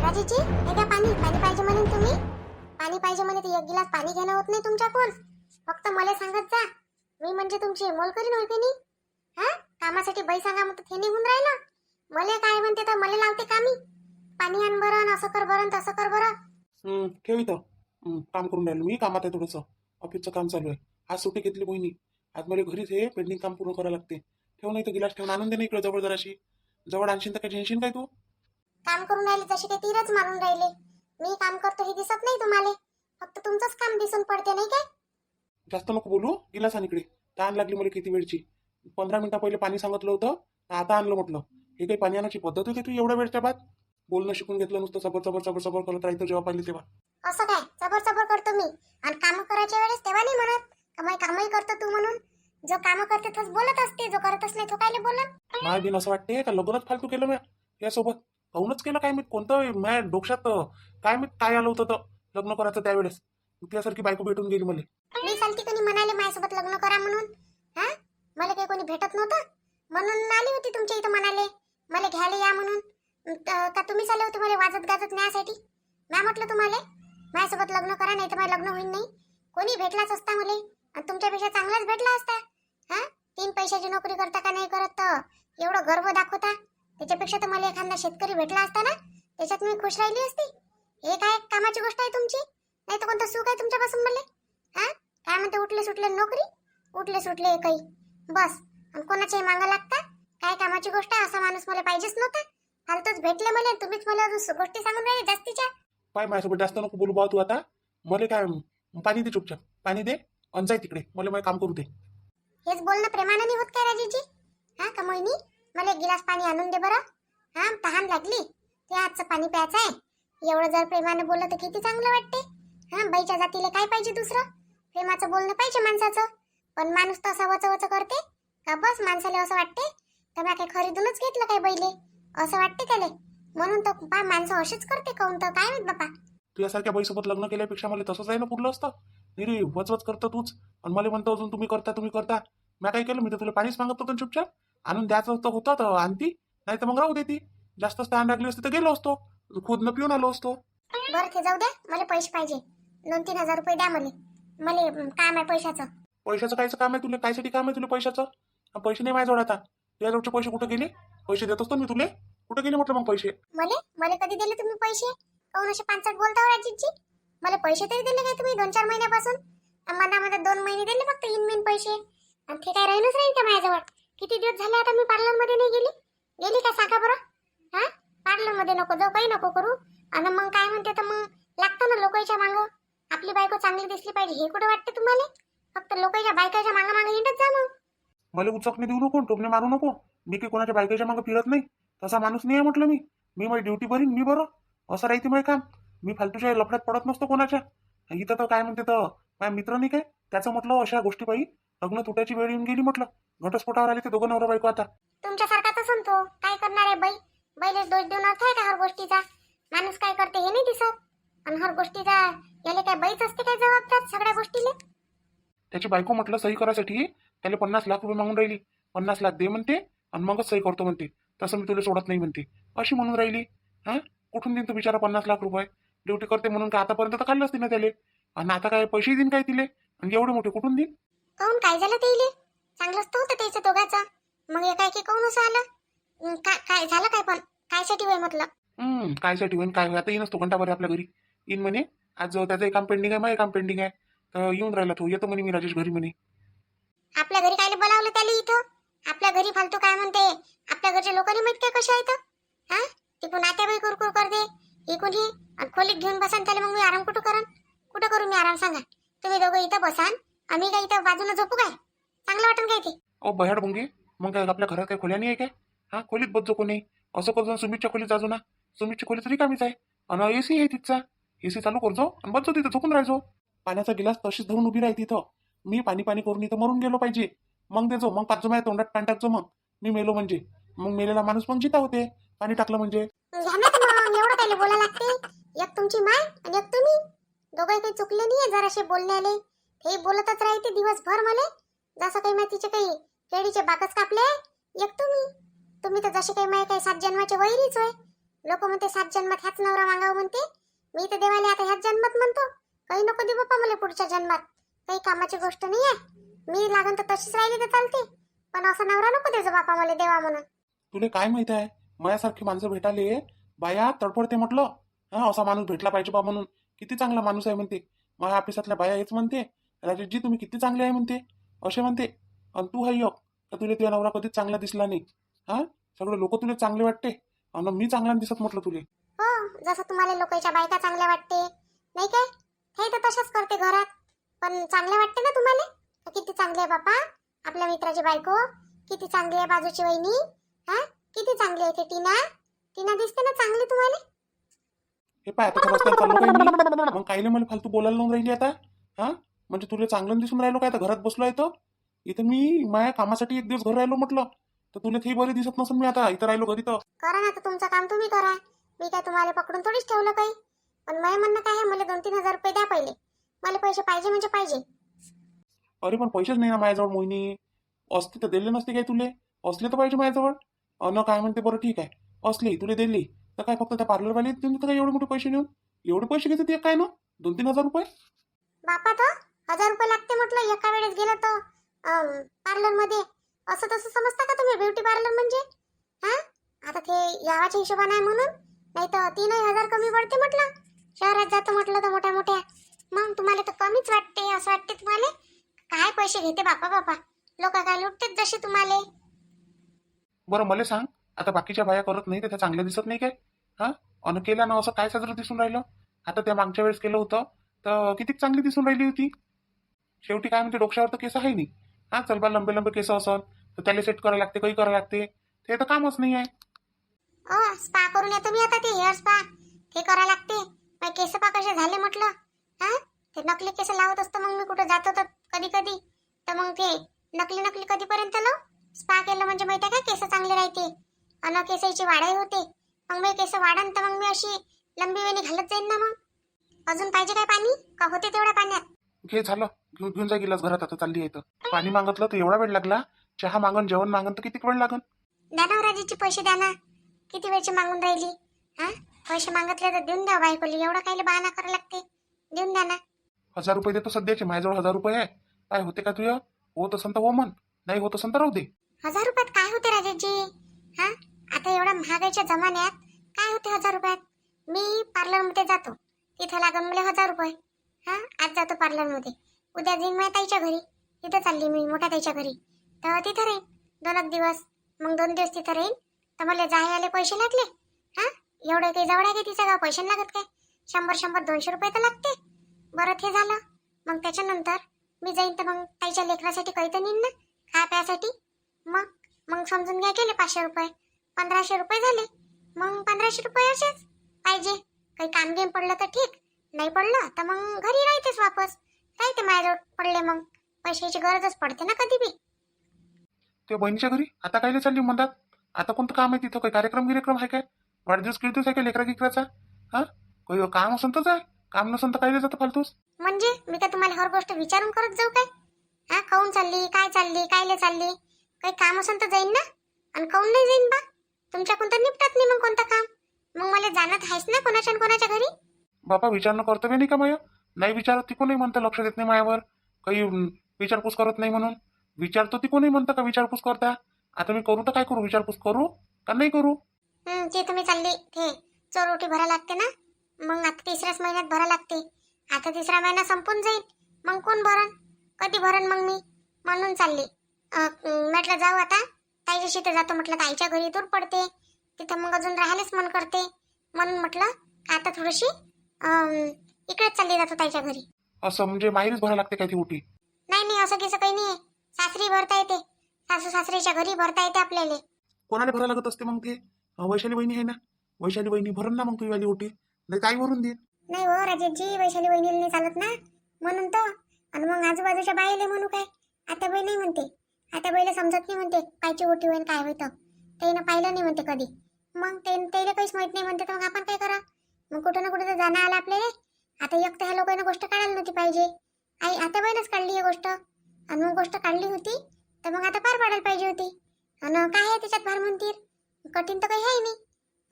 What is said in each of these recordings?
राजेशजी, हे घ्या पाणी. पाणी पाहिजे म्हणे तुम्ही. पाणी पाहिजे म्हणे तर एक गिलास पाणी घेणं होत नाही तुमच्याकडून. फक्त मला सांगत जा. मी म्हणजे तुमची मोल करीन होय की नाही. हा, कामासाठी बाई सांगा मग ते निघून राहिलं. मला काय म्हणते तर मला लावते कामी. पाणी आण बरं, असं कर बरं, तसं कर बरं. ठेव इथं. काम करून राहिलो मी. कामात आहे थोडंसं. ऑफिसचं काम चालू आहे. आज सुट्टी घेतली बहिणी. आज मला घरीच हे पेंडिंग काम पूर्ण करावं लागते. ठेव नाही तर गिलास ठेवून आणून दे ना इकडे जवळ जराशी. जवळ आणशील तर काय टेन्शन काय तू. काम करून राहिले जसे काही तीरच मारून राहिले. मी काम करतो हे दिसत नाही तुम्हाला. फक्त तुमचंच काम दिसून पडते नाही काय. जास्त नको बोलू. गिलास आण इकडे. तहान लागली मला किती वेळची. 15 मिनिटं पहिले पाणी सांगितलं होतं. आता आणलं म्हटलं. हे काही पाणी आणायची पद्धत होती तू एवढ्या वेळच्या बाद. बोलणं शिकून घेतलं नुसतं सबर सबर सबर सबर करत राहायचं जेव्हा पाहिजे तेव्हा. असं काय चबर चबर करतो मी. आणि काम करायच्या वेळेस तेव्हा नाही म्हणत का मी कामही करतो तू म्हणून. जो काम करते तोच बोलत असते, जो करतच नाही तो कायले बोलत. माझ्या बिन असं वाटते का लग्नच फालतू केलं मी यासोबत. काहूनच केलं काय मी. कोणतं माझ्या डोक्यात काय मी काय आलं होतं तर लग्न करायचं त्यावेळेस. त्यासारखी बायको भेटून गेली मला. मी चालती कोणी म्हणाले माझ्यासोबत लग्न करा म्हणून. हा, मला काही कोणी भेटत नव्हतं म्हणून आली होती तुमच्या इथं म्हणाले मला घ्यायला या म्हणून. का तुम्हीच आले होते मला वाजत गाजत न्यासाठी. मी म्हटलं तुम्हाला माझ्यासोबत लग्न करा नाही तर माझं लग्न होईल नाही. कोणी भेटलाच असता मला आणि तुमच्यापेक्षा चांगलाच भेटला असता. हा, 3 पैशाची नोकरी करता का नाही करत तर एवढं गर्व दाखवता. त्याच्यापेक्षा तर मला एखादा शेतकरी भेटला असता ना, त्याच्यात मी खुश राहिली असती. हे काय कामाची गोष्ट आहे तुमची. नाही तर कोणतं सुख आहे तुमच्यापासून मला. हा, काय म्हणते उठले सुटले नोकरी, उठले सुटले काही बस. आणि कोणाच्याही मागं लागता. काय कामाची गोष्ट आहे. असा माणूस मला पाहिजेच नव्हता. फालतूच भेटले मला. तुम्हीच मला अजून गोष्टी सांगून राहिले जास्तीच्या. पाय माझ्यासोबत जास्त नको बोलू बा तू आता. मला काय पाणी दे चुपचाप. पाणी दे आणि जाय तिकडे. मला माझं काम करू दे. हेच बोलणं प्रेमाने नाही होत काय राजेशजी. हा का मोहिनी, मला एक गिलास पाणी आणून दे बरं. हा, तहान लागली. ते आजचं पाणी प्यायचं आहे. एवढं जर प्रेमाने बोललं तर किती चांगलं वाटते. हा, बाईच्या जातीला काय पाहिजे दुसरं. प्रेमाचं बोलणं पाहिजे माणसाचं. पण माणूस तर असं वच वच करते का बस माणसाला असं वाटते तर मी काय खरीदूनच घेतलं काय बैले असं वाटते त्याला. म्हणून तर बा माणसं अशीच करते काऊन तर काय माहित बापा. तुझ्यासारख्या बाईसोबत लग्न केल्यापेक्षा मला तसंच आहे ना पुरलं असतं. नाही रे वचवच करतं तूच. आणि मला म्हणतो अजून तुम्ही करता. मी काय केलं. मी तर तुला पाणीच मागत होतो चुपचाप. आणून द्यायचं तर होतं तर आणती. नाही तर मग राहू देती. जास्तच तहान लागली असते तर गेलो असतो. खुदनं पिऊन आलो असतो. बरं ते जाऊ द्या. मला पैसे पाहिजे. 2-3 हजार रुपये द्या मला. मला काम आहे पैशाचं. पैशाचं कायचं काम आहे तुला. कायसाठी काम आहे तुला पैशाचं. पैसे नाही माझ्याजवळ आता. तुझ्याजवळचे पैसे कुठे गेले. पैसे देत असतो मी तुले. कुठे गेले म्हटलं मग पैसे. मला कधी दिले तुम्ही पैसे. काऊन असे 5-8 बोलता हो राजेशजी. मला पैसे तरी दिले काय तुम्ही 2-4 महिन्यापासून. मनामध्ये 2 महिने दिले फक्त इनमेन पैसे. आणि ते काय राहीनच राहील का माझ्याजवळ. किती दिवस झाले आता मी पार्लर मध्ये नाही गेली का सांगा बरं. हा, पार्लर मध्ये नको जाऊ, काही नको करू. आणि मग काय म्हणते तर मग लागतं ना लोकांच्या मागं. आपली बायको चांगली दिसली पाहिजे हे कुठं वाटते तुम्हाला. फक्त लोकांच्या बायकाच्या मागं हिंडत जा मग. मला उचकणे देऊ नको. टोपणे मारू नको. मी काही कोणाच्या बायकाच्या मागं फिरत नाही. तसा माणूस नाही आहे म्हटलं मी. मी माझी ड्युटी भरीन मी बरं. असं राहते माझं काम. मी फालतूच्या लफड्यात पडत नसतो कोणाच्या. इथं तर काय म्हणते तर माझ्या मित्र नाही काय त्याचं म्हटलं अशा गोष्टी पायी लग्न तुटायची वेळ येऊन गेली म्हटलं. घटस्फोटावर आले ते दोघं नवरा बायको आता. तुमच्यासारखाच असून तो काय करणार आहे बाई. बैलेच दोष देऊन अर्थ आहे का हर गोष्टीचा. माणूस काय करते हे नाही दिसत. आणि हर गोष्टीचा याले काय बाईच असते काय जबाबदार सगळ्या गोष्टीले. त्याची बायको म्हटलं सही करायसाठी त्याला 50 लाख रुपये मागून राहिली. 50 लाख दे म्हणते आणि मगच सही करतो म्हणते. तसं मी तुला सोडत नाही म्हणते अशी म्हणून राहिली. हा, कुठून देईन तू बिचारा 50 लाख रुपये. ड्युटी करते म्हणून का आतापर्यंत तर खाल्लंच तिने त्याले. आणि आता काय पैसे देईन काय तिले. आणि एवढे मोठे कुठून देईन. काऊन काय झालं ते चांगलंच तर होतं त्याचं दोघाचं. मग एकाएकी काऊन असं आलं. काय झालं काय पण कायसाठी होय म्हटलं. कायसाठी होईन काय होय. आता येईनच तो घंटाभर आपल्या घरी. येईन म्हणे आज त्याचं एक काम पेंडिंग आहे. माझं काम पेंडिंग आहे तर येऊन राहिला तो. येतो म्हणे मी राजेश घरी म्हणे. आपल्या घरी कायले बोलावलं त्याला इथं. आपल्या घरी फालतू काय म्हणते. आपल्या घरच्या लोकांनी माहित काय कशा आहेत. हा, तिकून नात्याबाई कुरकुर करते इकून ही. आणि खोलीत घेऊन बसान त्याला. मग मी आराम कुठं करू मी आराम सांगा. तुम्ही दोघं इथं बसान आम्ही काय इथं बाजूला झोपू काय. चांगलं वाटून काय ते. ओ बह्याड बुंगे. मग काय आपल्या घरात काय खोल्या नाही आहे काय. हा, खोलीत बसजो कोणी. असं करतो सुमितच्या खोलीत जाजो ना. सुमितची खोली तरी कामीच आहे. आणि एसी आहे तिथचा. एसी चालू करजो आणि बसजो तिथं झोपून राहायचो. पाण्याचा गिलास तशीच धरून उभी राहते तिथं. मी पाणी करून इथं मरून गेलो पाहिजे मग देजो. मग पाचजो माझ्या तोंडात पाणी टाकजो. मग मी मेलो म्हणजे मग मेलेला माणूस मग जिता होते पाणी टाकलं म्हणजे. एवढं काय बोला लागते. एक तुमची माय आणि एक तुम्ही दोघे काही चुकले नाहीये जराशे बोलण्याले. हे बोलतच राहते दिवसभर मला. जसं काही माहितीचे काही केळीचे बागच कापले. एक तुम्ही तर जसे काही माय काही 7 जन्माचे वैरीच होय. लोक म्हणते 7 जन्मात ह्याच नवरा मागावं म्हणते. मी तर देवाला आता ह्याच जन्मात म्हणतो, काही नको देऊ बाप्पा मला पुढच्या जन्मात. काही कामाची गोष्ट नाही आहे. मी लागन तर तशीच राहिली तर चालते, पण असा नवरा नको देजो बाप्पा मला देवा म्हणून. तुला काय माहित आहे, माझ्यासारखी माणसं भेटाले बाया तडफडते म्हटलं. हा, असा माणूस भेटला पाहिजे बा म्हणून. किती चांगला माणूस आहे म्हणते. माझ्या ऑफिसातल्या बाया हेच म्हणते, राजेशजी तुम्ही किती चांगले आहे म्हणते, असे म्हणते. आणि तू हाय का तुला तुझ्या नवरा कधीच चांगला दिसला नाही. हा, सगळे लोक तुला चांगले वाटते आणि मी चांगला नाही दिसत म्हटलं तुले. हो, जसं तुम्हाला लोकांच्या बायका चांगल्या वाटते नाही काय, हे तर तशाच करते घरात. पण चांगले वाटते ना तुम्हाला. किती चांगली आहे बापा आपल्या मित्राची बायको, किती चांगली आहे बाजूची वहिनी. हा, किती चांगली आहे ते टीना. टीना दिसते ना चांगली तुम्हाला. हे पाय आता रस्त्यावर चाललो काय मी, मग कायले मला फालतू बोलायला लावून राहिली आता. हा, म्हणजे तुला चांगलं दिसून राहिलो काय, तर घरात बसलो आहे तर इथं मी माझ्या कामासाठी एक दिवस घर राहिलो म्हटलं, तर तुला ते बरे दिसत नसून मी आता इथं राहिलो घरी. तर करा ना, तर तुमचं काम तुम्ही करा. मी काय तुम्हाला पकडून थोडीच ठेवलं काही. पण माझं म्हणणं काय आहे, मला 2-3 हजार रुपये द्या पहिले. मला पैसे पाहिजे म्हणजे पाहिजे. अरे पण पैसेच नाही ना माझ्याजवळ मोहिनी. असते तर दिले नसते काय तुले, असले तर पाहिजे माझ्याजवळ. अन काय म्हणते, बरं ठीक आहे, असली तुला दिली तर काय फक्त त्या पार्लरवाले देऊन काय एवढे मोठे पैसे नेऊन. एवढे पैसे घेते ते काय ना, 2-3 हजार रुपये. बापा तर 1000 रुपये लागते म्हटलं एका वेळेस गेलं तर पार्लर मध्ये. असं तसं समजता का तुम्ही ब्युटी पार्लर म्हणजे. हा, आता ते यावाच्या हिशोबाने आहे म्हणून, नाही तर 3000 कमी पडते म्हटलं. शहरात जातो म्हटलं तर मोठ्या मोठ्या, मग तुम्हाला तर कमीच वाटते. असं वाटते तुम्हाला काय पैसे घेते बापा बापा. लोक काय लुटतेच जसे तुम्हाला. बरं मला सांग, आता बाकीच्या बाया करत नाही तर त्या चांगल्या दिसत नाही काय. हा, अन केला ना असं काय साजरं दिसून राहिलं. आता त्या मागच्या वेळेस केलं होतं तर किती चांगली दिसून राहिली होती. शेवटी काय म्हणते, डोक्यावर तर केस आहे नाही. हा, चल बा लंबे लंबे केस असन तर त्याला सेट करायला लागते, काही करायला लागते. ते तर कामच नाही आहे. स्पा करून येतो मी आता. ते हेअर स्पा ते करायला लागते. मग केस पा कसे झाले म्हटलं. हा, ते नकली केस लावत असतो मग मी कुठं जातो तर कधी कधी. तर मग ते नकली नकली कधीपर्यंत लाव. स्पा केलं म्हणजे माहिती आहे का, केस चांगले राहते आणि केसाची वाढही होते. मग मी केस वाढन तर मग मी अशी लंबी वेणी घालत जाईन ना. मग अजून पाहिजे काय पाणी, का होते तेवढ्या पाण्यात. घे झालं, घेऊन जा गिलास घरात. आता चालली आहे तर पाणी मागितलं तर एवढा वेळ लागला. चहा मागन जेवण मागन तर किती वेळ लागन. द्या ना राजेशची पैसे द्या ना. किती वेळची मागून राहिली. हा, पैसे मागितले तर देऊन द्या बायकोली. एवढा कायले बहाना करायला लागते, देऊन द्या ना. 1000 रुपये देतो सध्याचे, माझ्याजवळ 1000 रुपये आहे. काय होते का तुझ्या, होत असन तर हो म्हण, नाही होत असन तर राहू दे. 1000 रुपयात काय होते राजेशजी. हा, आता एवढ्या महागाईच्या जमान्यात काय होते 1000 रुपयात. मी पार्लर मध्ये जातो, तिथं लागून मला 1000 रुपये. हा, आज जातो पार्लर मध्ये, उद्या जाईन माझ्या ताईच्या घरी. तिथं चालली मी मोठ्या ताईच्या घरी, तर तिथं राहीन 2 दिवस. मग 2 दिवस तिथं राहीन तर मला जायला पैसे लागले. हा, एवढं काही जवळ आहे का तिचं गाव, पैसे लागत काय. 100-200 रुपये तर लागते. बरं ते झालं. मग त्याच्यानंतर मी जाईन तर मग ताईच्या लेकरासाठी काही तर नेईन ना, खा प्यासाठी. मग मग समजून घ्या केले 500 रुपये, 1500 रुपये झाले. मग 1500 रुपये असेच पाहिजे. काही काम गेम पडलं तर ठीक, नाही पडलं तर मग घरी राहतेच वापस. राहते माझ्याजवळ पडले मग पैशाची गरजच पडते ना कधी बी. ते बहिणीच्या घरी आता कायले चालली म्हणतात. आता कोणतं काम आहे तिथं, काही कार्यक्रम आहे काय, वाढदिवस किळदिवस आहे काय लेकरा गिकराचा. हा, काही काम असन तर जाय, काम नसन तर कायले जातं फालतूस. म्हणजे मी काय तुम्हाला हर गोष्ट विचारून करत जाऊ काय. हा, खाऊन चालली, काय चालली, कायले चालली. काही काम असेल तर जाईन ना. आणि खाऊन नाही जाईन बा. तुमच्याकडून तर निपटत नाही मग कोणतं काम. मग मला जाणत आहेस ना कोणाच्या न कोणाच्या घरी. बापा विचारणं कर्तव्य नाही का माया. नाही विचारत ती कोणी म्हणतं लक्ष देत नाही मायावर, काही विचारपूस करत नाही म्हणून. विचारतो ती कोणी म्हणतं का विचारपूस करता. आता मी करू तर काय करू, विचारपूस करू का नाही करू. ते तुम्ही चालली ते चोरोटी भरा लागते ना. मग आता 3ऱ्याच महिन्यात भरा लागते. आता 3रा महिना संपून जाईल, मग कोण भरण, कधी भरण मग मी. म्हणून चालली. म्हटलं जाऊ आता ताईच्याशी तर जातो म्हटलं, ताईच्या घरी दूर पडते तिथं, मग अजून राहायलाच मन करते. म्हणून म्हटलं आता थोडीशी इकडेच चालली जातो ताईच्या घरी. असं म्हणजे माहेरीच भरायला लागते काय ती उठी. नाही असं कसं काही नाही. सासरी भरता येते, सासू सासरीच्या घरी भरता येते आपल्याला. कोणाला भरायला लागत असते मग ते. वैशाली बहिणी आहे ना, वैशाली बहिणी भरून ना मग तुझी वाली ओटी, नाही ताई भरून दे. नाही हो राजेशजी, वैशाली बहिणीला नाही चालत ना, म्हणून तर. आणि मग आजूबाजूच्या बाईले म्हणू काय, आता बाई नाही म्हणते. आता बाईला समजत नाही म्हणते कायची ओटी होईल काय होतं. त्यानं पाहिलं नाही म्हणते कधी. मग त्याला काहीच माहित नाही म्हणते, तर मग आपण काय करा. मग कुठं ना कुठं तर जाणं आलं आपल्याला. आता एक तर ह्या लोकांना गोष्ट काढायला नव्हती पाहिजे. आई आता बाईनच काढली ही गोष्ट. आणि मग गोष्ट काढली होती तर मग आता पार पाडायला पाहिजे होती. आणि काय आहे त्याच्यात फार म्हणतील, कठीण तर काही आहे नाही.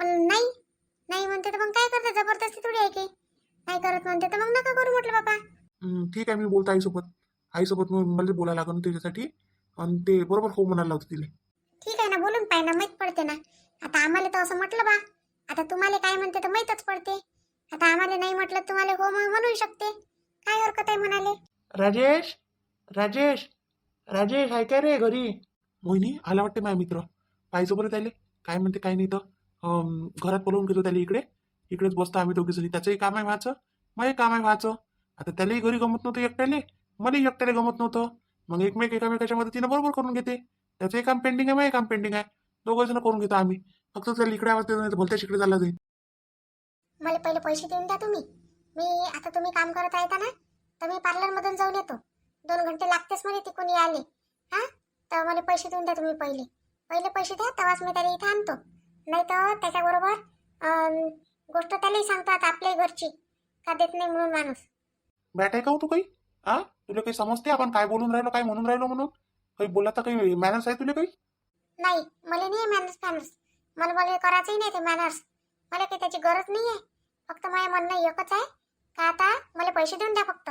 पण नाही, नाही म्हणते तर मग काय करते, जबरदस्ती थोडी आहे की. नाही करत म्हणते तर मग नका करू म्हटलं बाबा. ठीक आहे, मी बोलतो आईसोबत. आईसोबत मला बोलायला लागेल त्याच्यासाठी. आणि ते बरोबर हो म्हणायला लावते तिला. ठीक आहे ना, बोलून पाय ना, माहीत पडते ना. आता आम्हाला तर असं म्हटलं बा, आता तुम्हाला काय म्हणते तर माहीतच पडते. आता आम्हाला नाही म्हटलं तर तुम्हाला हो म्हणू शकते. काय हरकत आहे म्हणाले. राजेश, राजेश, राजेश आहे काय रे घरी? मोहिनी आला वाटते माझ्या मित्र. पाहिजे बरं त्याले काय म्हणते काय नाही तर. घरात बोलवून घेतो त्याला इकडे. इकडेच बसतो आम्ही दोघी जणी. त्याचंही काम आहे व्हायचं, माझंही काम आहे व्हायचं. आता त्यालाही घरी गमत नव्हतं एकट्याले, मलाही एकट्याला गमत नव्हतं. मग एकामेकाच्या मदतीनं बरोबर करून घेते. त्याचंही काम पेंडिंग आहे, माझंही काम पेंडिंग आहे. दोघं जण करून घेतो आम्ही. फक्त त्याला इकडे आवाज देतो, नाही तर भलत्या इकडे चालला जाईल. मला पहिले पैसे देऊन द्या तुम्ही. मी आता तुम्ही काम करत आहे ना, तर मी पार्लरमधून जाऊन येतो. 2 घंटे लागतेच मला तिकडून यायले. हां, तर मला पैसे देऊन द्या तुम्ही पहिले. पहिले पैसे द्या, तेव्हाच मी त्याला इथं आणतो. नाही तर त्याच्याबरोबर गोष्ट त्यालाही सांगतो आता आपल्याही घरची, का देत नाही म्हणून माणूस. बॅट आहे का हो तू काही? हा, तुला काही समजते आपण काय बोलून राहिलो, काय म्हणून राहिलो म्हणून? काही बोलायचा काही मॅनर्स आहे तुला काही? नाही, मला नाही मॅनर्स फॅनर्स. मला करायचंही नाही ते मॅनर्स. मला काही त्याची गरज नाही आहे. फक्त माझं म्हणणं एकच आहे का आता मला पैसे देऊन द्या फक्त.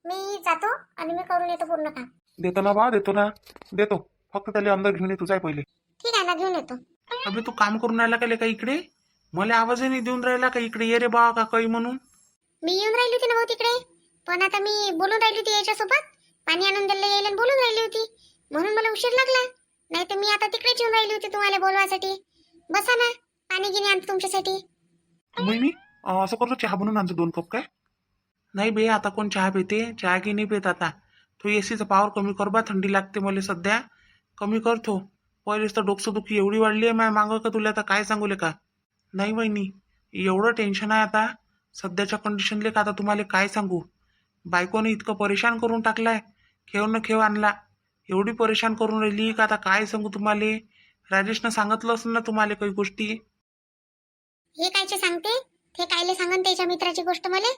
मी जातो आणि मी करून येतो पूर्ण काम. देतो ना बा, देतो ना, देतो. फक्त त्याला अंदर घेऊन ये, तुझा पहिले. ठीक आहे ना, घेऊन येतो. अबे तू काम करून राहिला का इकडे? मला आवाजही नाही देऊन राहिला का इकडे ये रे बा का काही म्हणून? मी येऊन राहिली होती ना भाऊ तिकडे, पण आता मी बोलून राहिली होती याच्यासोबत. पाणी आणून द्यायला यायला आणि बोलून राहिली होती, म्हणून मला उशीर लागला. नाही तर मी आता तिकडेच येऊन राहिली होती तुम्हाला बोलवायसाठी. बसा ना, पाणी गिनी आणतो तुमच्यासाठी. मी असं करतो, चहा बनवून आणतो 2 कप काय? नाही बे, आता कोण चहा पिते? चहा की नाही पित आता. तू एसीचा पावर कमी कर बा, थंडी लागते मला सध्या. कमी करतो. पहिलेच तर डोकसंदुखी एवढी वाढली आहे माझ्या मागं का तुला आता काय सांगू का? नाही वहिनी, एवढं टेन्शन आहे आता सध्याच्या कंडिशनले का आता तुम्हाला काय सांगू. बायकोने इतकं परेशान करून टाकलाय, खेळ न खेळ आणला. एवढी परेशान करून राहिली का आता काय सांगू तुम्हाला. राजेशनं सांगितलं असेल ना तुम्हाला काही गोष्टी. हे कायचे सांगते? ते कायले सांगन त्याच्या मित्राची गोष्ट मला?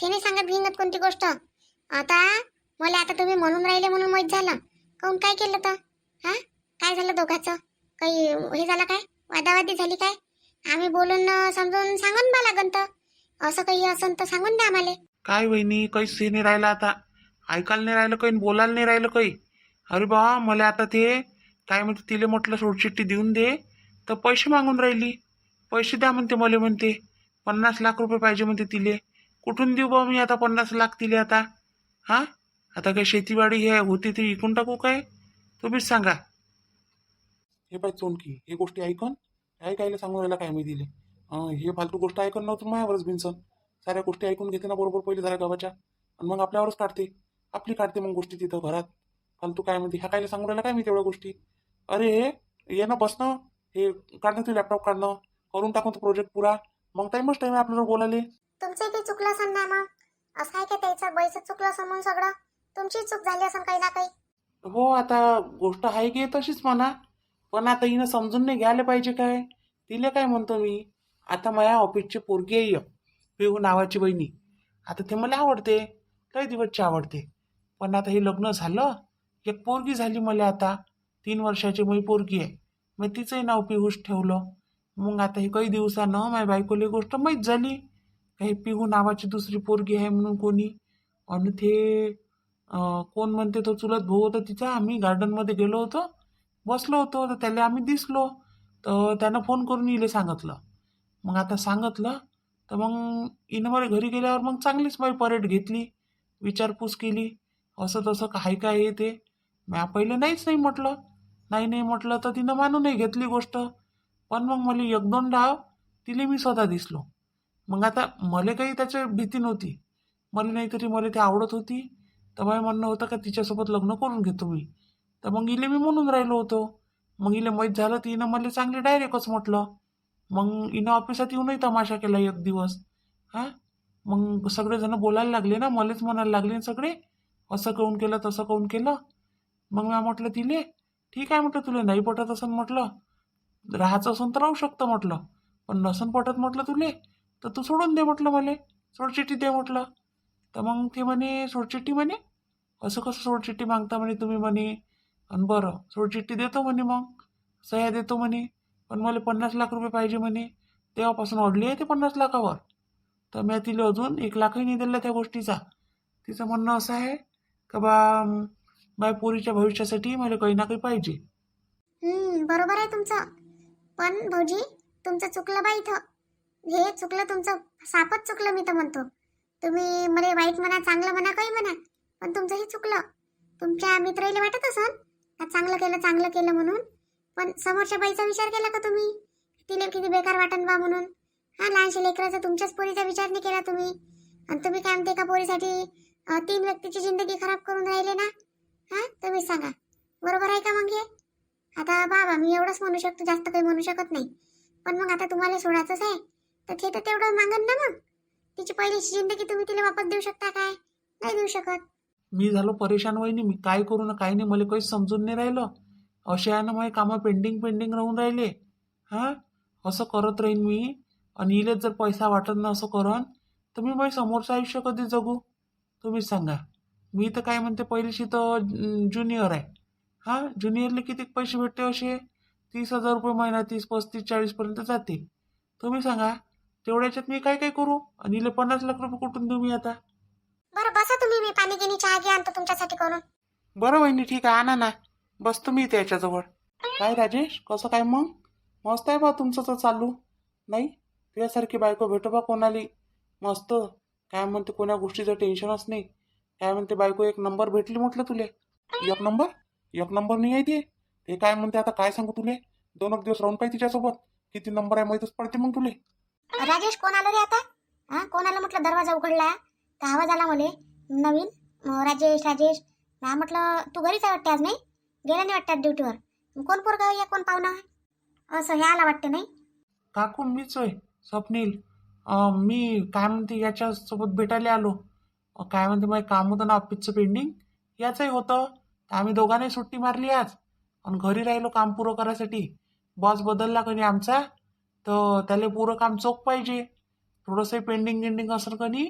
ते नाही सांगत भिंगत कोणती गोष्ट. आता मला आता तुम्ही म्हणून राहिले म्हणून माहीत झालं. काऊन काय केलं तर? हा, काय झालं दोघाचं? काही हे झालं काय? वादावादी झाली काय? आम्ही बोलून समजून सांगून बा लागन तर. असं काही असन तर सांगून द्या आम्हाला. काय वहिनी, काहीच हे नाही राहिलं आता. ऐकायला नाही राहिलं काही, बोलायला नाही राहिलं काही. अरे बा, मला आता ते काय म्हणते, तिले म्हटलं सोडचिठ्ठी देऊन दे, तर पैसे मागून राहिली. पैसे द्या म्हणते, मला म्हणते 50 लाख रुपये पाहिजे म्हणते तिले. कुठून देऊ बा मी आता 50 लाख तिले आता? हा, आता काय शेतीवाडी हे होती ती विकून टाकू काय? तुम्हीच सांगा. हे पाय चोनकी, हे गोष्टी ऐकून ऐकायला सांगून राहिला काय मी दिले. हे फालतू गोष्ट ऐकून नव्हतं माझ्यावरच भिनसन. साऱ्या गोष्टी ऐकून घेते ना बरोबर पहिले जरा गावाच्या, आणि मग आपल्यावरच काढते. आपली काढते मग गोष्टी तिथं घरात. फालतू काय म्हणते, ह्या कायला सांगून राहिला काय मी तेवढ्या गोष्टी. अरे ये ना, बस ना, हे काढणं, ते लॅपटॉप काढणं, करून टाकून तो प्रोजेक्ट पुरा. मग टाईमच टाईम आहे आपल्याला बोलायला. तुमचं काही चुकलं असेल ना मग. असं आहे का त्याचं बैस चुकलं असेल म्हणून सगळं? तुमची चूक झाली असेल काही ना काही. हो, आता गोष्ट आहे की तशीच म्हणा, पण आता हिनं समजून नाही घ्यायला पाहिजे काय. तिला काय म्हणतो मी, आता माझ्या ऑफिसची पोरगी आहे पिहू नावाची बहिणी. आता ते मला आवडते, लय दिवसची आवडते. पण आता हे लग्न झालं, एक पोरगी झाली मला आता. 3 वर्षाची माझी पोरगी आहे. मी तिचंही नाव पिहूष ठेवलं. मग आता हे काही दिवसानं माझ्या बायकोला गोष्ट माहीत झाली, काही पिहू नावाची दुसरी पोरगी आहे म्हणून कोणी. आणि ते कोण म्हणते, तो चुलत भाऊ होता तिचा. आम्ही गार्डनमध्ये गेलो होतो, बसलो होतो, तर त्याला आम्ही दिसलो. तर त्यानं फोन करून इले सांगितलं. मग आता सांगितलं तर मग इनं मला घरी गेल्यावर मग चांगलीच माझी परेड घेतली, विचारपूस केली, असं तसं काय काय आहे ते. म्या पहिले नाहीच नाही म्हटलं. नाही नाही म्हटलं तर तिनं मानूनही घेतली गोष्ट. पण मग मला 1-2 डाव तिले मी स्वतः दिसलो. मग आता मला काही त्याची भीती नव्हती. मला नाहीतरी मला ती आवडत होती. तर माझं म्हणणं होतं का तिच्यासोबत लग्न करून घेतो मी. तर मग इले मी म्हणून राहिलो होतो. मग इले माहीत झालं, तिनं मला चांगली डायरेक्टच म्हटलं. मग इनं ऑफिसात येऊनही तमाशा केला एक दिवस. हां, मग सगळेजण बोलायला लागले ना, मलाच म्हणायला लागले ना सगळे, असं काऊन केलं तसं काऊन केलं. मग मी म्हटलं तिले, ठीक आहे म्हटलं, तुला नाही पटत असं म्हटलं, राहायचं असून तर राहू शकतं म्हटलं, पण नसन पटत म्हटलं तुले, तर तू सोडून दे म्हटलं, मला सोडचिठ्ठी दे म्हटलं. तर मग ते म्हणे सोडचिठ्ठी म्हणे, असं कसं सोडचिठ्ठी मागता म्हणे तुम्ही म्हणे. आणि बरं सोडचिठ्ठी देतो म्हणे, मग सह्या देतो म्हणे, पण मला 50 लाख रुपये पाहिजे म्हणे. तेव्हापासून अडली आहे ते 50 लाखावर. तर मी तिला अजून 1 लाखही नाही दिला त्या गोष्टीचा. तिचं म्हणणं असं आहे का माझ्या पोरीच्या भविष्यासाठी मला काही ना काही पाहिजे. बरोबर आहे तुमचं. पण भाऊजी, तुमचं चुकलं बा इथं. हे चुकलं तुमचं, सापच चुकलं मी तर म्हणतो. तुम्ही मला वाईट म्हणा, चांगलं म्हणा, काही म्हणा, पण तुमचं हे चुकलं. तुमच्या मित्राला वाटत असन का चांगलं केलं म्हणून, पण समोरच्या बाईचा विचार केला का तुम्ही? तिला किती बेकार वाटन बा म्हणून. हा, लहानशा लेकराचा तुमच्याच पोरीचा विचार नाही केला तुम्ही. आणि तुम्ही काय म्हणते का पोरीसाठी 3 व्यक्तीची जिंदगी खराब करून राहिले ना? हा, तुम्ही सांगा, बरोबर आहे का मग हे? आता बाबा, मी एवढंच म्हणू शकतो, जास्त काही म्हणू शकत नाही. पण मग आता तुम्हाला सोडायचंच आहे तर ते तर तेवढं मागन ना. मग तिची पहिलीची जिंदगी तुम्ही तिला वापस देऊ शकता काय? नाही देऊ शकत. मी झालो परेशान वहिनी. मी काय करू ना काही नाही, मला काही समजून नाही राहिलं. असे आहे ना, माझे कामं पेंडिंग राहून राहिले. हा, असं करत राहीन मी. आणि इलेच जर पैसा वाटत ना असं करन, तर मी माझं समोरचं आयुष्य कधी जगू? तुम्हीच सांगा. मी तर काय म्हणते, पहिलीशी तर ज्युनियर आहे. हा, ज्युनियरला किती पैसे भेटते? असे 30,000 रुपये महिना, 30, 35, 40 जाते. तुम्ही सांगा, तेवढ्याच्यात मी काय काय करू? आणि इले 50 लाख रुपये कुठून देऊ मी आता? बरं बसा तुम्ही, मी पाणी गिनी चहा घे आणतो तुमच्यासाठी करून. बरं वहिनी, ठीक आहे, आणा ना. बसतो मी त्याच्याजवळ. काय राजेश, कसं काय मग? मस्त आहे बा तुमचं तर चालू. नाही, तुझ्यासारखी बायको भेटो बा कोणाली. मस्त. काय म्हणते, कोणा गोष्टीचं टेन्शनच नाही. काय म्हणते, बायको 1 नंबर भेटली म्हटलं तुले. 1 नंबर? 1 नंबर नाही आहे ते. ते काय म्हणते आता, काय सांगू तुले. 2 दिवस राहून पाहिजे तिच्यासोबत. किती नंबर आहे माहीतच पडते मग तुले. राजेश, कोण आलं रे आता? हा, कोण आलं म्हटलं? दरवाजा उघडला तर आवाज आला मला नवीन. राजेश. हा, म्हटलं तू घरीच आहे वाटते आज, नाही गेला नाही वाटते ड्युटीवर. कोण पोरगा या, कोण पाहुणा असं हे आला वाटते? नाही काकू, मीच होय, स्वप्नील. मी काय म्हणते याच्यासोबत भेटायला आलो. काय म्हणते, माझं काम होतं ना ऑफिसचं पेंडिंग, याचंही होतं. तर आम्ही दोघांनी सुट्टी मारली आज आणि घरी राहिलो काम पुरं करायसाठी. बॉस बदलला कधी आमचा, तर त्याला पुरं काम चोख पाहिजे. थोडंसं पेंडिंग असं कधी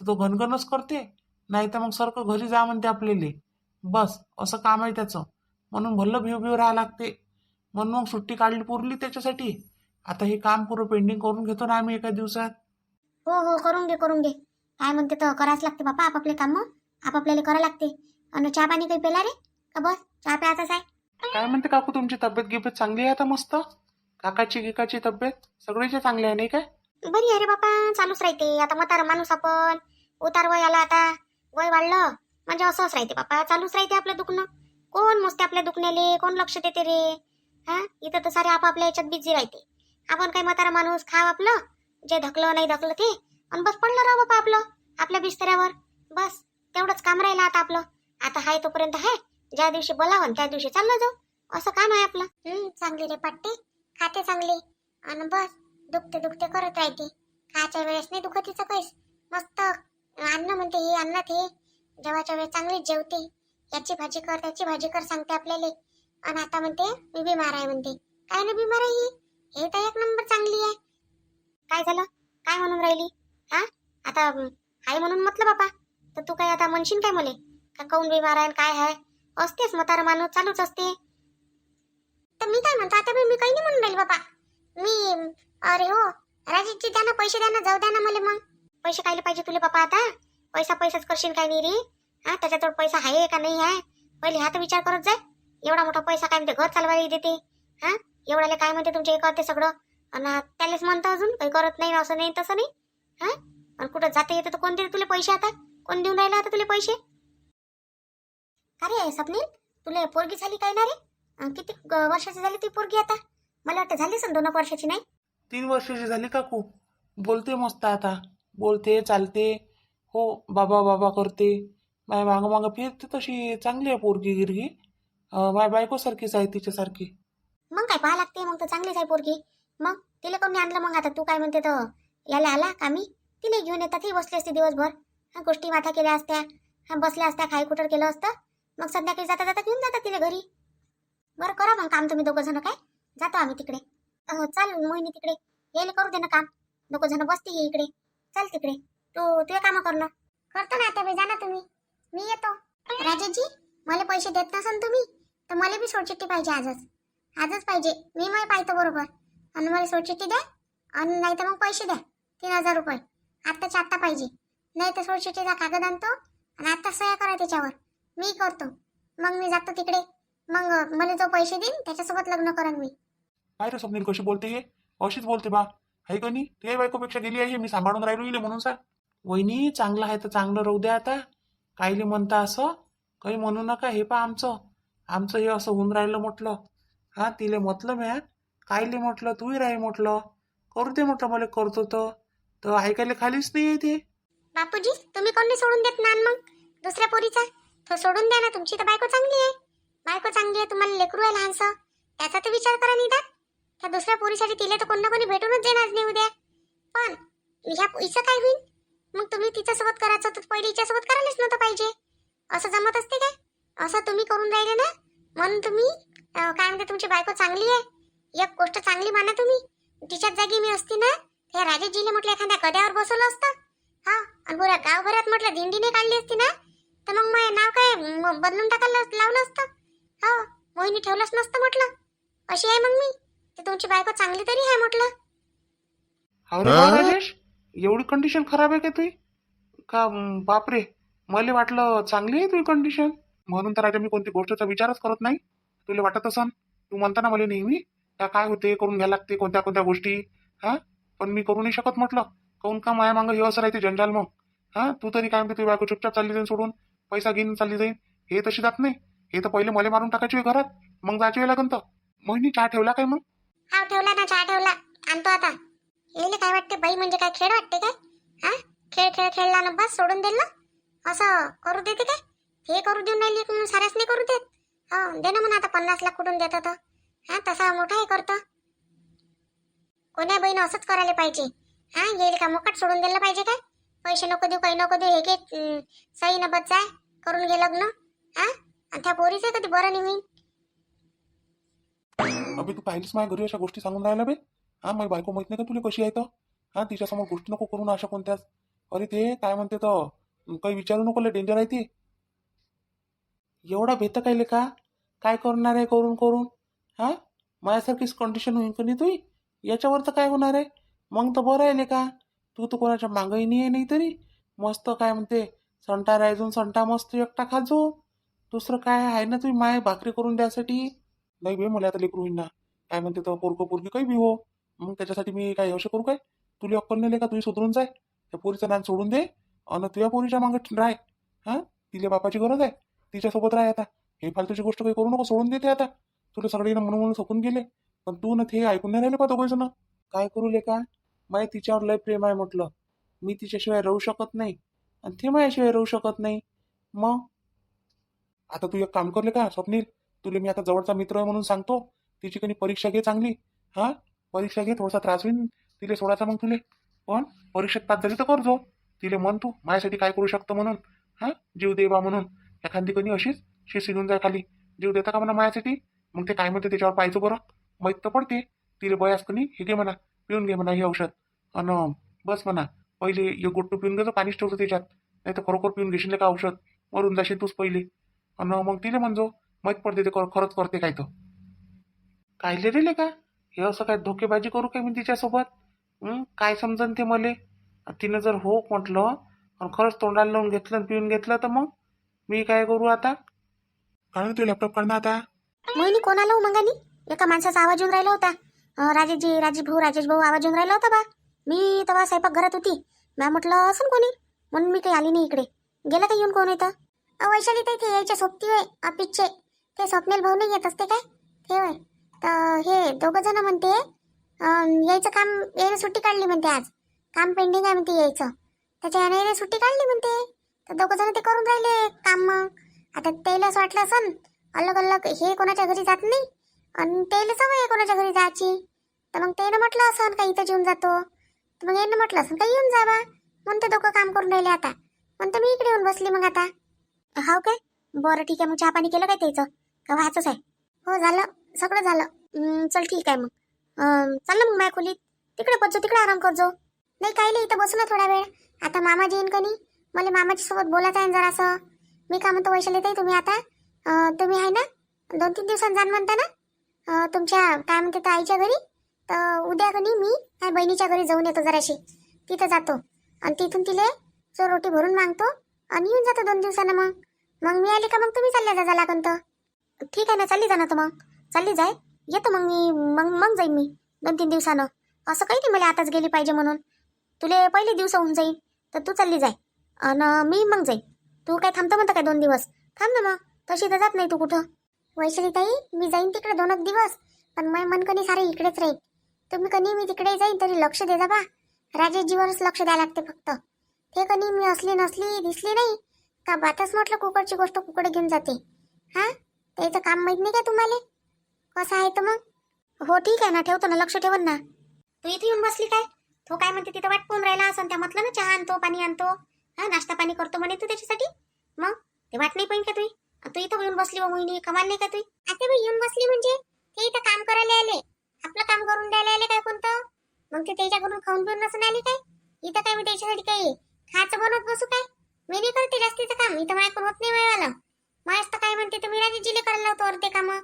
तर तो घनघनच करते. नाही तर मग सारखं घरी जा म्हणते आपल्याला. बस असं काम आहे त्याचं. म्हणून भल्लं भिव राहावं लागते. म्हणून मग सुट्टी काढली पुरली त्याच्यासाठी. आता हे काम पुरं पेंडिंग करून घेतो ना आम्ही एका दिवसात. हो, करून घे. काय म्हणते तर करायच लागते बापा, आपापले काम आपापल्याला करा लागते. आणि चहा पाणी काही पेला रे का? बस चहा प्यायचाच आहे. काय म्हणते काकू, तुमची तब्येत चांगली आहे आता? मस्त. काकाची तब्येत सगळीची चांगली आहे नाही काय? बरी आहे रे बापा, चालूच राहते. आता म्हातारा माणूस आपण, उतार वय आला आता, वय वाढलं म्हणजे असंच राहते बापा, चालूच राहते आपलं दुखणं. कोण मोजते आपल्या दुखण्याले, कोण लक्ष देते रे? हा, इथं तर सारे आपापल्या याच्यात बिझी राहते. आपण काय म्हातारा माणूस, खाव आपलं जे धकलं नाही धकलं ते, आणि बस पडलं राह बापा आपलं आपल्या बिस्तऱ्यावर. बस तेवढंच काम राहिलं आता आपलं. आता हाय तोपर्यंत हाय, ज्या दिवशी बोलावं त्या दिवशी चाललं जाऊ, असं काम आहे आपलं. चांगली रे पाट्टी, खाते चांगली आणि बस दुखते करत राहते. खायच्या वेळेस नाही दुखत तिचं काहीच. मस्त अन्न म्हणते हे, अन्नात हे जेवायच्या वेळेस चांगलीच जेवते. याची भाजी कर, त्याची भाजी कर सांगते आपल्याला. आणि आता म्हणते मी बिमार आहे म्हणते. काय ना बिमार आहे ही? हे तर 1 नंबर चांगली आहे. काय झालं, काय म्हणून राहिली? हा, आता हाय म्हणून म्हटलं बापा, तर तू काय आता म्हणशील काय मले का काऊन बिमार आहे काय आहे? असतेच म्हातारा माणूस, चालूच असते. तर मी काय म्हणतो आता, मी काही नाही म्हणून राहील बापा. मी अरे हो राजेशजी, द्या ना पैसे, द्या ना, जाऊ द्या ना मला. मग पैसे कायले पाहिजे तुले बापा? आता पैसाच करशील काय नाही रे? हा, त्याच्याजवळ पैसा आहे का नाही आहे पहिले हा तर विचार करत जाय. एवढा मोठा पैसा काय म्हणते घर चालवायला देते? हा, एवढ्याला काय म्हणते तुमच्या एक ते सगळं, आणि त्यालाच म्हणतं अजून काही करत नाही, असं नाही तसं नाही. हा, आणि कुठं जाता येतं तर कोण देते तुला पैसे? आता कोण देऊन राहिला आता तुला पैसे? अरे स्वप्नील, तुला पोरगी झाली काय ना रे? किती वर्षाची झाली ती पोरगी आता? मला वाटतं झाली असेल 2 वर्षाची. नाही 3 वर्षाची झाली काकू. बोलते मस्त आता, बोलते चालते. हो, बाबा करते. माझ्या मागं फिरते. तशी चांगली आहे पोरगी गिरगी. माझ्या बायकोसारखीच आहे, तिच्यासारखी. मग काय पाहा लागते, मग तर चांगलीच आहे पोरगी. मग तिला कोणी आणलं मग? आता तू काय म्हणते तर याला आला का? मी तिला घेऊन येतात, ही बसली असते दिवसभर. हा, गोष्टी माथा केल्या असत्या, हा बसल्या असत्या, खाई कुटर केलं असतं. मग संध्याकाळी जाता घेऊन जातात तिला घरी. बरं करा मग काम तुम्ही 2 जण. काय जातो आम्ही तिकडे. चाल मोहिनी, तिकडे यायला करू दे ना काम. 2 जण बसते ये इकडे. चल तिकडे, तू काम करणं करतो ना आता. जा ना तुम्ही, मी येतो. राजेशजी, मला पैसे देत नसन तुम्ही तर मला बी सोडचिठ्ठी पाहिजे आजच पाहिजे. मी पाहतो बरोबर. आणि मला सोडचिठ्ठी द्या आणि नाही तर मग पैसे द्या 3000 रुपये आत्ताच्या आत्ता पाहिजे. नाही तर सोडचिठ्ठीचा कागद आणतो आणि आत्ता सह्या करा त्याच्यावर. मी करतो. मग मी जातो तिकडे. मग मला जो पैसे देईन त्याच्यासोबत लग्न करेन मी. काय रे स्वप्नील कशी बोलते हे? अशीच बोलते बा. आहे का नाही? ते बायकोपेक्षा गेली आहे मी सांभाळून राहिलो इले म्हणून सांग. वहिनी चांगलं आहे तर चांगलं राहू द्या आता. कायले म्हणता असं? काही म्हणू नका. हे पा आमचं हे असं होऊन राहिलं म्हटलं. हा तिले म्हटलं म्या कायले म्हटलं तूही राही म्हटलं करू दे म्हटलं मला करतो तर ऐकायला खालीच नाही आहे ते. बापूजी तुम्ही कोणी सोडून देत ना मग दुसऱ्या पोरीचा तो सोडून द्या ना. तुमची तर बायको चांगली आहे. बायको चांगली आहे. तुम्हाला लेकरू आहे लहानसं. त्याचा तर विचार करा निदान. त्या दुसऱ्या पोरीसाठी तिला तर कोण ना कोणी भेटूनच देणार नाही उद्या. पण ह्या हिचं काय होईल? मग तुम्ही तिच्यासोबत करायचं तर पहिले हिच्यासोबत करायलाच नव्हतं पाहिजे. असं जमत असते काय? असं तुम्ही करून राहिले ना म्हणून तुम्ही काय म्हणते तुमची बायको चांगली आहे. एक गोष्ट चांगली माना तुम्ही. तिच्याच जागी मी असती ना त्या राजेशजीने म्हटलं एखाद्या कड्यावर बसवलं असतं. हा आणि पुऱ्या गावभरात म्हटलं दिंडीने काढली असती ना तर मग माझं नाव काय बदलून टाकायला लावलं असतं. हो मोहिनी ठेवलंच नसतं म्हटलं. अशी आहे मग मी. तर तुमची बायको चांगली तरी आहे म्हटलं. अरे वा राजेश एवढी कंडिशन खराब आहे का तुझी? का बापरे मला वाटलं चांगली आहे तुझी कंडिशन. म्हणून तर राजा मी कोणती गोष्टचा विचारच करत नाही. तुला वाटत असन तू म्हणता ना मला नेहमी त्या काय होते करून घ्यायला लागते कोणत्या कोणत्या गोष्टी. हा पण मी करू नाही शकत म्हटलं. काऊन का माया मागं हे असं राहते जंजाल मग. हा तू तरी काय म्हणते तुझी बायको चुपचाप चालली जाईन सोडून पैसा घेऊन चालली जाईन. हे तशी जात नाही. हे तर पहिले मला मारून टाकायची आहे घरात मग जायची वेळ लागन तर. मोहिनी चहा ठेवला काय मग? हा ठेवला ना चहा ठेवला. आणतो आता. येले काय वाटते बाई म्हणजे काय खेळ वाटते काय? हा खेळ खेळ खेळला ना बस सोडून दिलं. असं करू देते काय? हे करू देऊन राहिली म्हणून साऱ्याच नाही करू देत. हो दे ना म्हणा आता 50 लाख कुठून देत होतं. हा तसा मोठा हे करतो. कोण्या बहीण असंच करायला पाहिजे. हा येईल का मोकाट सोडून दिलं पाहिजे काय? पैसे नको देऊ काही नको देऊ हे घे सही न बच जाय करून घे लग्न. हा आणि त्या पोरीचं कधी बरं नाही होईल. अबे तू पाहिलीस माझ्या घरी अशा गोष्टी सांगून राहिल्या बे. हा माझी बायको माहित नाही का तुला कशी आहे तर. हा तिच्यासमोर गोष्टी नको करू ना अशा कोणत्याच. अरे ते काय म्हणते तर काही विचारू नको डेंजर आहे ते. एवढा भेट कायले का? काय करणार आहे करून करून. हा माझ्यासारखीच कंडिशन होईल का नाही तुही? याच्यावर तर काय होणार आहे? मग तर बरं आहे का? तू तर कोणाच्या मागही नाही आहे नाही तरी मस्त काय म्हणते संटा रायजून संटा मस्त एकटा खाजो. दुसरं काय आहे ना तुम्ही माय भाकरी करून द्यासाठी. नाही बे मला आता लेकरू होईन ना. काय म्हणते तर पोरगं पोरगी काही बी हो. मग त्याच्यासाठी मी काय अवश्य करू काय? तुला अक्कल नाही का तुझी सुधरून जाय. त्या पोरीचं नान सोडून दे आणि तुझ्या पोरीच्या मागं राय. हा तिच्या बापाची गरज आहे. तिच्यासोबत राह आता. हे फालतूची गोष्ट काही करू नको सोडून देते आता. तुला सगळे म्हणून म्हणून सोकून गेले. पण तू ना ते ऐकून नाही राहिले पाहतो पैसे ना. काय करू लेका माय तिच्यावर लय प्रेम आहे म्हटलं. मी तिच्याशिवाय राहू शकत नाही आणि ते माझ्याशिवाय राहू शकत नाही. मग आता तू एक काम करले का स्वप्नील? तुला मी आता जवळचा मित्र आहे म्हणून सांगतो. तिची काही परीक्षा घे चांगली. हा परीक्षा घे थोडासा त्रास होईल तिले सोडायचा मग तुले. पण परीक्षेत पास झाली तर करजो. तिले म्हण तू माझ्यासाठी काय करू शकतो म्हणून. हा जीव दे बा म्हणून. एखादी कधी अशीच शिशी घेऊन जाय खाली. जीव देता का म्हणा माझ्यासाठी? मग ते काय म्हणते त्याच्यावर पाहायचं बरं. माहीत तर पडते. तिले बयास कनी हे घे म्हणा पिऊन घे म्हणा हे औषध. अन बस म्हणा पहिले एक गोट्टू पिऊन घ्यायचं पाणीच ठेवतो त्याच्यात. नाही तर खरोखर पिऊन घेशील का औषध मरून जाशील तूच पहिले. अन मग तिले म्हणजो माहीत पडते ते खरंच करते काय तर. कायले रेले का हे असं काय धोकेबाजी करू काय मी तिच्यासोबत. काय समजन ते मले. तिनं जर हो म्हटलं आणि खरंच तोंडाला लावून घेतलं आणि पिऊन घेतलं तर मग मी काय करू आता? काढ तू लॅपटॉप काढ ना आता. मोहिनी कोणाला मंगानी एका माणसाचा आवाज येऊन राहिला होता. राजेश भाऊ आवाज येऊन राहिला होता बा. मी तेव्हा स्वयंपाक घरात होती. मॅ म्हटलं असं कोणी म्हणून मी काही आली नाही इकडे. गेला का येऊन कोण येतं? वैशाली ते यायच्या सोबती होय ऑफिसचे. ते स्वप्नील भाऊ नाही येत असते काय ते होय. तर हे दोघं जण म्हणते यायचं काम यायला सुट्टी काढली म्हणते आज. काम पेंडिंग आहे म्हणते यायचं. त्याच्या याने सुट्टी काढली म्हणते. तर दोघं जण ते करून राहिले काम. मग आता त्याला असं वाटलं असन अलग अलग हे कोणाच्या घरी जात नाही आणि त्याला सवय आहे कोणाच्या घरी जायची. तर मग त्यानं म्हटलं असं काही इथं येऊन जातो. तर मग यानं म्हटलं असं काही येऊन जावा म्हणून ते दोघं काम करून राहिले आता. म्हणतं मी इकडे येऊन बसली मग आता. हाव काय बरं ठीक आहे. मग चहा पाणी केलं काय त्याचं का व्हायचंच आहे? हो झालं सगळं झालं. चल ठीक आहे मग. चाललं मग माझ्या खोलीत तिकडे बसजो तिकडे आराम करजो. नाही काही नाही इथं बसू ना थोडा वेळ. आता मामाजी येईन कनी मला मामाजी सोबत बोलायचं आहे जरासं. मी काय म्हणतो वैशाली ताई तुम्ही आता तुम्ही आहे ना 2-3 दिवसांनी जाण म्हणता ना तुमच्या काय म्हणते तर आईच्या घरी. तर उद्या कधी मी माझ्या बहिणीच्या घरी जाऊन येतो जराशी. तिथं जातो आणि तिथून तिले रोटी भरून मागतो आणि येऊन जातो 2 दिवसानं. मग मग मी आली का मग तुम्ही चालल्या जा लागन तर. ठीक आहे ना, चालली जा ना. तर मग चालली जाय, येतो मग मी. मग जाईन मी 2-3 दिवसानं. असं काही नाही मला आताच गेली पाहिजे म्हणून. तुले पहिले दिवस होऊन जाईल तर तू चालली जाय आणि मी मग जाईन. तू काय थांबतो म्हणता काय 2 दिवस? थांब ना मग, तशी तर जात नाही तू कुठं. वैशालीताई, मी जाईन तिकडे 2 दिवस, पण मै मन कधी सारे इकडेच राहील. तुम्ही कधी मी तिकडे जाईन तरी लक्ष दे जा बा. राजेशजीवरच लक्ष द्यायला लागते फक्त. ते कधी मी असली नसली दिसली नाही का बातच म्हटलं कुकडची गोष्ट कुकडे घेऊन जाते. हा, त्याचं काम माहित नाही का तुम्हाला कसं आहे तर मग? हो ठीक आहे ना, ठेवतो ना, लक्ष ठेवन ना. तू इथे येऊन बसली काय? तो काय म्हणते तिथं वाट पाहून राहिला असं त्या म्हटलं ना, चहा आणतो पाणी आणतो, हा नाश्ता पाणी करतो म्हणे तू त्याच्यासाठी. मग ते वाट नाही पाहिजे का तुही? तू इथं येऊन बसली व मोहिनी, कमाल नाही का तुही? आता बाई येऊन बसली म्हणजे ते इथं काम करायला आले, आपलं काम करून द्यायला आले काय कोणतं? मग ते त्याच्याकडून खाऊन पिऊन नसून आली काय? इथं काय मी त्याच्यासाठी काही खायचं बनवत बसू काय? मी नाही करते जास्तीचं काम, इथं माझ्याकडून होत नाही वेळाला. माझं काय म्हणते तर मी राजेशजीले करायला लावतो अर्धे कामं,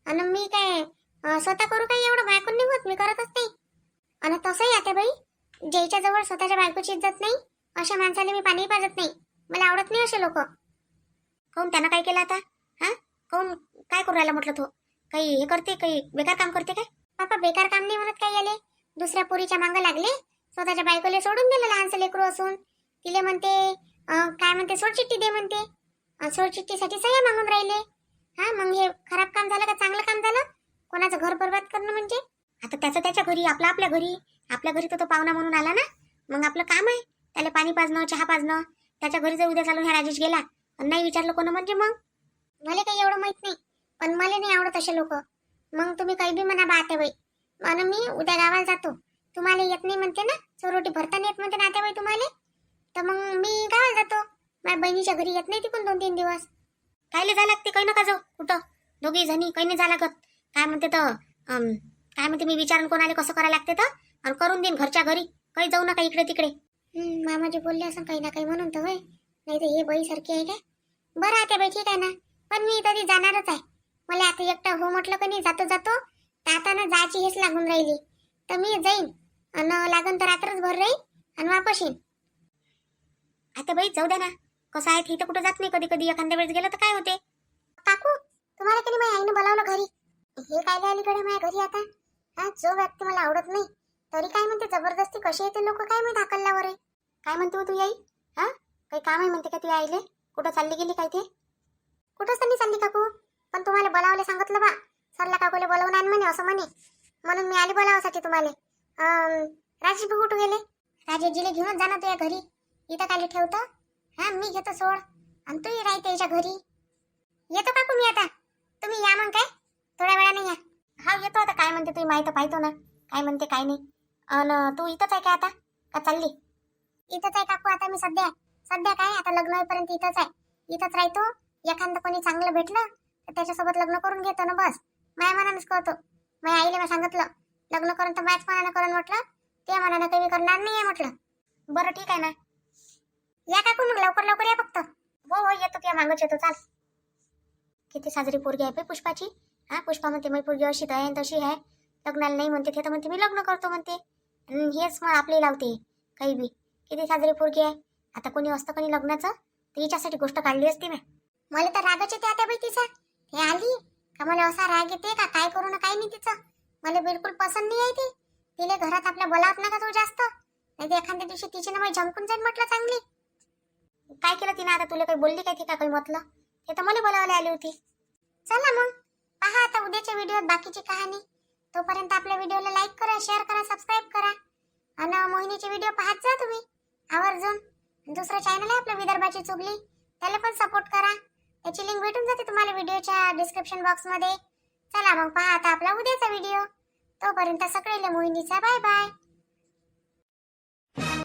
आणि मी काय स्वतः करू काय? एवढं माझ्याकडून नाही होत, मी करतच नाही. आणि तसंही आता बाई, ज्याच्या जवळ स्वतःच्या बायकोची इज्जत नाही अशा माणसाला मी पाणी पाजत नाही. मला आवडत नाही असे लोक. काऊन त्यानं काय केलं आता? हा, काऊन काय करू राहिला म्हटलं तो? काही हे करते, काही बेकार काम करते काय? पापा बेकार काम नाही म्हणत काय याले. दुसऱ्या पोरीच्या मागं लागले, स्वतःच्या बायकोला सोडून दिलं लहानसं लेकरू असून. तिले म्हणते काय म्हणते सोडचिठ्ठी दे म्हणते. सोडचिठ्ठीसाठी सह्या मागून राहिले. हा, मग हे खराब काम झालं का चांगलं काम झालं? कोणाचं घर बरबाद करणं म्हणजे? आता त्याचं त्याच्या घरी, आपलं आपल्या घरी. आपल्या घरी तर तो पाहुणा म्हणून आला ना, मग आपलं काम आहे त्याला पाणी पाजणं, चहा पाजणं. त्याच्या घरी जर उद्या चालून ह्या राजेश गेला आणि नाही विचारलं कोण म्हणजे मग मला काही एवढं माहित नाही, पण मला नाही आवडत असे लोक. मग तुम्ही काही बी म्हणा बाते बाई, म्हणून मी उद्या गावाला जातो. तुम्हाला येत नाही म्हणते ना, चोरोटी भरताना येत म्हणते ना बाई तुम्हाला, तर मग मी गावाला जातो. माझ्या बहिणीच्या घरी येत नाही तिकून 2-3 दिवस. कायले जा लागते, काही नका जाऊ कुठं. दोघी जणी काही नाही जा लागत. काय म्हणते तर काय म्हणते मी विचारून कोणाला कसं करायला लागते तर, आणि करून देईन घरच्या घरी. काही जाऊ नका इकडे तिकडे. मामाजी बोलले असं काही ना काही म्हणून तर होय, नाही तर हे बाई सारखी आहे काय? बरं आता बाई ठीक आहे ना, पण मी तरी जाणारच आहे. मला आता एकटं हो म्हटलं का नाही, जातो जातो तर आता ना जायची हेच लागून राहिली. तर मी जाईन आणि लागन तर रात्रच भर राहील आणि वापस येईन. आता बाई जाऊ द्या ना, कसं आहे इथं कुठं जात नाही. कधी कधी एखाद्या वेळेस गेलं तर काय होते? काकू, तुम्हाला कधी माझ्या आईनं बोलावलं घरी? हे काय आलीकडे माझ्या घरी आता? हा, जो व्यक्ती मला आवडत नाही तरी काय म्हणते जबरदस्ती कशी येते लोक काय मी धाकलल्यावर आहे. काय म्हणते हो तू आई? हा, काही काम आहे म्हणते का तू आईले? कुठं चालली गेली काय ते? कुठंच नाही चालली काकू, पण तुम्हाला बोलावले सांगितलं बा. सरला काकूले बोलावून आण म्हणे असं म्हणे, म्हणून मी आली बोलावासाठी तुम्हाला. राजेश भाऊ कुठं गेले? राजेशजीले घेऊनच जा ना तुझ्या घरी. इथं काय ठेवतो? हा, मी घेतो सोड आणि तूही राही त्याच्या घरी. येतो काकू मी आता, तुम्ही या मग काय थोड्या वेळाने या. हा येतो आता. काय म्हणते तुम्ही माहिती पाहतो ना, काय म्हणते काय नाही. अन तू इथंच आहे का आता का चालली? इथंच आहे काकू आता मी सध्या काय आता लग्न होईपर्यंत इथंच आहे. इथंच राहतो. एखादं कोणी चांगलं भेटलं तर त्याच्यासोबत लग्न करून घेतो ना, बस. माझ्या मनानेच करतो. माझ्या आईला मी सांगितलं लग्न करून तर माझ्याच मनानं करून म्हटलं, ते मनानं काही मी करणार नाही आहे म्हटलं. बरं ठीक आहे ना, या काकू मग लवकर लवकर या फक्त. हो हो येतो, त्या मागच येतो. चाल. किती साजरी पोरगी आहे पुष्पाची. हा, पुष्पा म्हणते मी पोरगी अशी आहे तशी आहे, लग्नाला नाही म्हणते. ते तर म्हणते मी लग्न करतो म्हणते, हेच मग आपली लावते काही बी. किती साजरी पोरगी आहे. आता कोणी असतं कोणी लग्नाचं तर हिच्यासाठी गोष्ट काढली असती ना. मला तर रागच येते आता बाई तिचा. हे आली का मला असा राग येते का काय करू ना काही नाही तिचं. मला बिलकुल पसंत नाही आहे ती. तिला घरात आपल्या बोलावत नका तो जास्त, नाही तर एखाद्या दिवशी तिची ना मला झमकून जाईल म्हटलं चांगली. काय केलं तिने आता? तुला काही बोलली काय ती का काही म्हटलं? ते तर मला बोलावले आली होती. चला मग पहा आता उद्याच्या व्हिडिओत बाकीची कहाणी. तोपर्यंत आपल्या व्हिडिओला लाईक करा, शेअर करा, सबस्क्राईब करा आणि मोहिनीचे व्हिडिओ पाहत जा तुम्ही आवर्जून. दुसरं चॅनल आहे आपलं विदर्भाची चुगली, त्याला पण सपोर्ट करा. त्याची लिंक भेटून जाते तुम्हाला व्हिडिओच्या डिस्क्रिप्शन बॉक्समध्ये. चला मग पहा आता आपला उद्याचा व्हिडिओ. तोपर्यंत सगळेला मोहिनीचा बाय बाय.